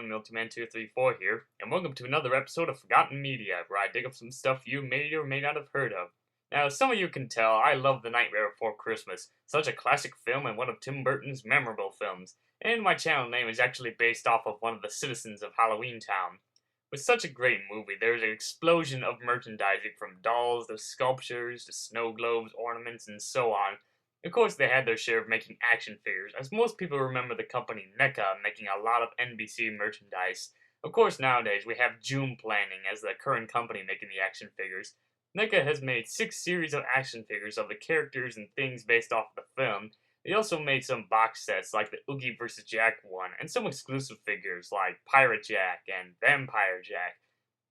everyone, MiltyMan234 here, and welcome to another episode of Forgotten Media, where I dig up some stuff you may or may not have heard of. Now, some of you can tell I love The Nightmare Before Christmas, such a classic film and one of Tim Burton's memorable films, and my channel name is actually based off of one of the citizens of Halloween Town. With such a great movie, there's an explosion of merchandising from dolls to sculptures to snow globes, ornaments, and so on. Of course, they had their share of making action figures, as most people remember the company NECA making a lot of NBC merchandise. Of course, nowadays we have Joom Planning as the current company making the action figures. NECA has made 6 series of action figures of the characters and things based off of the film. They also made some box sets like the Oogie vs. Jack one, and some exclusive figures like Pirate Jack and Vampire Jack.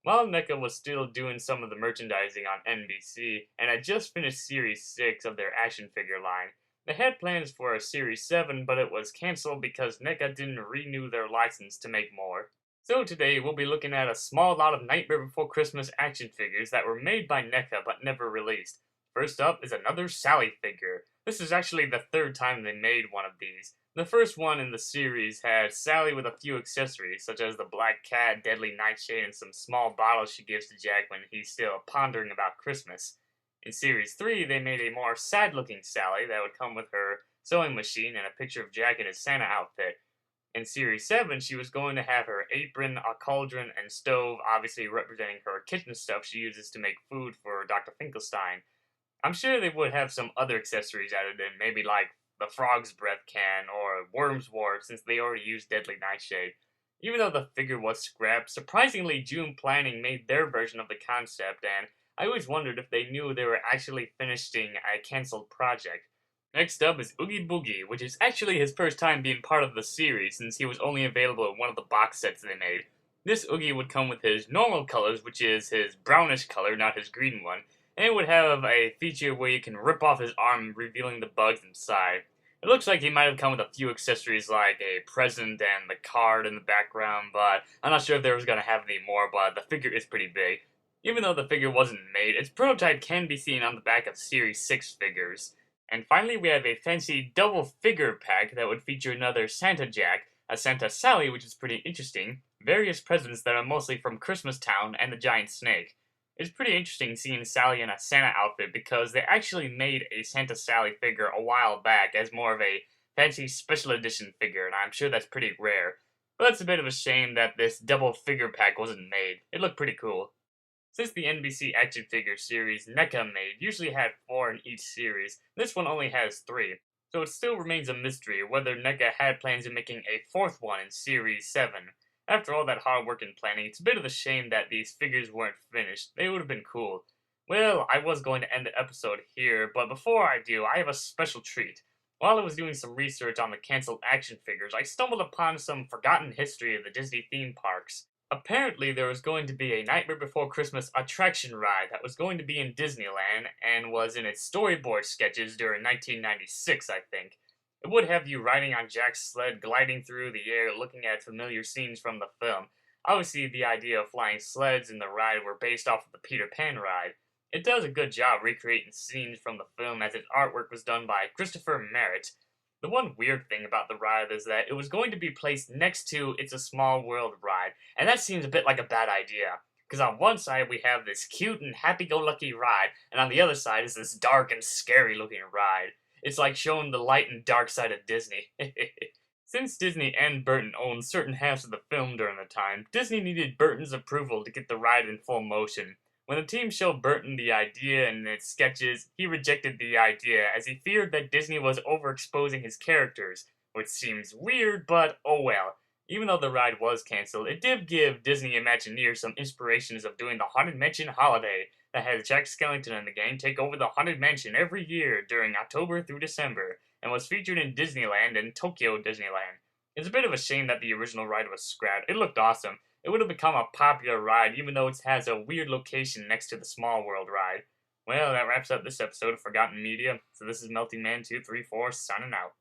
While NECA was still doing some of the merchandising on NBC, and had just finished Series 6 of their action figure line, they had plans for a Series 7, but it was cancelled because NECA didn't renew their license to make more. So today we'll be looking at a small lot of Nightmare Before Christmas action figures that were made by NECA but never released. First up is another Sally figure. This is actually the 3rd time they made one of these. The first one in the series had Sally with a few accessories, such as the black cat, deadly nightshade, and some small bottles she gives to Jack when he's still pondering about Christmas. In Series 3, they made a more sad-looking Sally that would come with her sewing machine and a picture of Jack in his Santa outfit. In Series 7, she was going to have her apron, a cauldron, and stove, obviously representing her kitchen stuff she uses to make food for Dr. Finkelstein. I'm sure they would have some other accessories added in, maybe like the Frog's Breath can, or Worm's Wart, since they already used Deadly Nightshade. Even though the figure was scrapped, surprisingly Joom Planning made their version of the concept, and I always wondered if they knew they were actually finishing a cancelled project. Next up is Oogie Boogie, which is actually his first time being part of the series, since he was only available in one of the box sets they made. This Oogie would come with his normal colors, which is his brownish color, not his green one, and it would have a feature where you can rip off his arm, revealing the bugs inside. It looks like he might have come with a few accessories like a present and the card in the background, but I'm not sure if they was going to have any more, but the figure is pretty big. Even though the figure wasn't made, its prototype can be seen on the back of Series 6 figures. And finally, we have a fancy double figure pack that would feature another Santa Jack, a Santa Sally, which is pretty interesting, various presents that are mostly from Christmas Town, and the giant snake. It's pretty interesting seeing Sally in a Santa outfit because they actually made a Santa Sally figure a while back as more of a fancy special edition figure, and I'm sure that's pretty rare. But that's a bit of a shame that this double figure pack wasn't made. It looked pretty cool. Since the NBC action figure series NECA made usually had 4 in each series, this one only has 3. So it still remains a mystery whether NECA had plans of making a 4th one in Series 7. After all that hard work and planning, it's a bit of a shame that these figures weren't finished. They would have been cool. Well, I was going to end the episode here, but before I do, I have a special treat. While I was doing some research on the cancelled action figures, I stumbled upon some forgotten history of the Disney theme parks. Apparently, there was going to be a Nightmare Before Christmas attraction ride that was going to be in Disneyland and was in its storyboard sketches during 1996, I think. It would have you riding on Jack's sled, gliding through the air, looking at familiar scenes from the film. Obviously, the idea of flying sleds in the ride were based off of the Peter Pan ride. It does a good job recreating scenes from the film as its artwork was done by Christopher Merritt. The one weird thing about the ride is that it was going to be placed next to It's a Small World ride, and that seems a bit like a bad idea. Because on one side we have this cute and happy-go-lucky ride, and on the other side is this dark and scary-looking ride. It's like showing the light and dark side of Disney. Since Disney and Burton owned certain halves of the film during the time, Disney needed Burton's approval to get the ride in full motion. When the team showed Burton the idea in its sketches, he rejected the idea as he feared that Disney was overexposing his characters, which seems weird, but oh well. Even though the ride was cancelled, it did give Disney Imagineers some inspirations of doing the Haunted Mansion holiday that has Jack Skellington and the gang take over the Haunted Mansion every year during October through December, and was featured in Disneyland and Tokyo Disneyland. It's a bit of a shame that the original ride was scrapped. It looked awesome. It would have become a popular ride even though it has a weird location next to the Small World ride. Well, that wraps up this episode of Forgotten Media, so this is MeltingMan234 signing out.